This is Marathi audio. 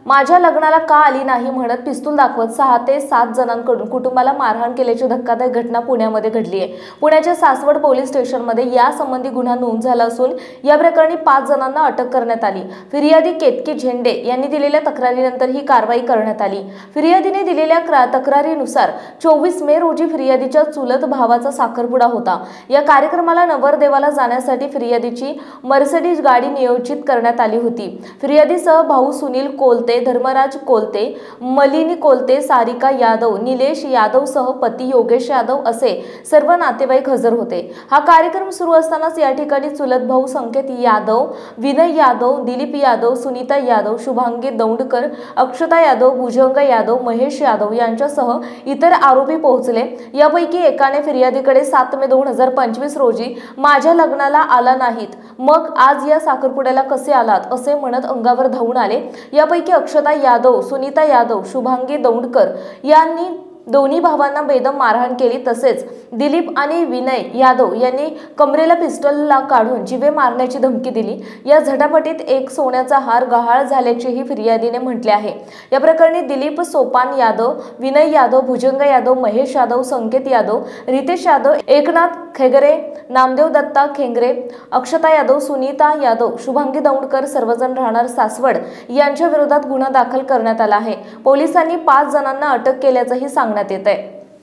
माझ्या लग्नाला का आली नाही म्हणत पिस्तूल दाखवत 6 ते 7 जणांकडून कुटुंबाला मारहाण केल्याची धक्कादायक घटना पुण्यामध्ये घडली आहे। पुण्याच्या सासवड पोलीस स्टेशनमध्ये यासंबंधी गुन्हा नोंद झाला असून या प्रकरणी 5 जणांना अटक करण्यात आली। फिर्यादी केतकी झेंडे यांनी दिलेल्या तक्रारीनंतर ही कारवाई करण्यात आली। फिर्यादीने दिलेल्या तक्रारीनुसार 24 मे रोजी फिर्यादीच्या चुलत भावाचा साखरपुडा होता। या कार्यक्रमाला नवरदेवाला जाण्यासाठी फिर्यादीची मर्सिडीज गाडी नियोजित करण्यात आली होती। फिर्यादीसह भाऊ सुनील कोलते, धर्मराज कोलते, मलिनी कोलते, सारिका यादव, निलेश यादव सह पती योगेश यादव असे सर्व नातेवाईक हजर होते। हा कार्यक्रम सुरू असतानाच या ठिकाणी चुलत भाऊ संकेत यादव, विनय यादव, दिलीप यादव, सुनीता यादव, शुभांगी दौंडकर, अक्षता यादव, भुजंग यादव, महेश यादव यांच्यासह इतर आरोपी पोहोचले। यापैकी एकाने फिर्यादीकडे 7 मे 2025 रोजी माझ्या लग्नाला आला नाहीत, मग आज या साखरपुड्याला कसे आलात असे म्हणत अंगावर धावून आले। यापैकी अक्षता यादव, सुनीता यादव, शुभांगी दौंडकर यांनी दोन्ही भावांना बेदम मारहाण केली। तसेच दिलीप आणि विनय यादव यांनी कमरेला पिस्टलला काढून जीवे मारण्याची धमकी दिली। या झटापटीत एक सोन्याचा हार गहाळ झाल्याचेही फिर्यादीने म्हटले आहे। या प्रकरणी दिलीप सोपान यादव, विनय यादव, भुजंग यादव, महेश यादव, संकेत यादव, रितेश यादव, एकनाथ खेगरे, नामदेव दत्ता खेंगरे, अक्षता यादव, सुनीता यादव, शुभांगी दौंडकर सर्वजण राहणार सासवड यांच्या विरोधात गुन्हा दाखल करण्यात आला आहे। पोलिसांनी 5 जणांना अटक केल्याचंही सांगण्यात येत आहे।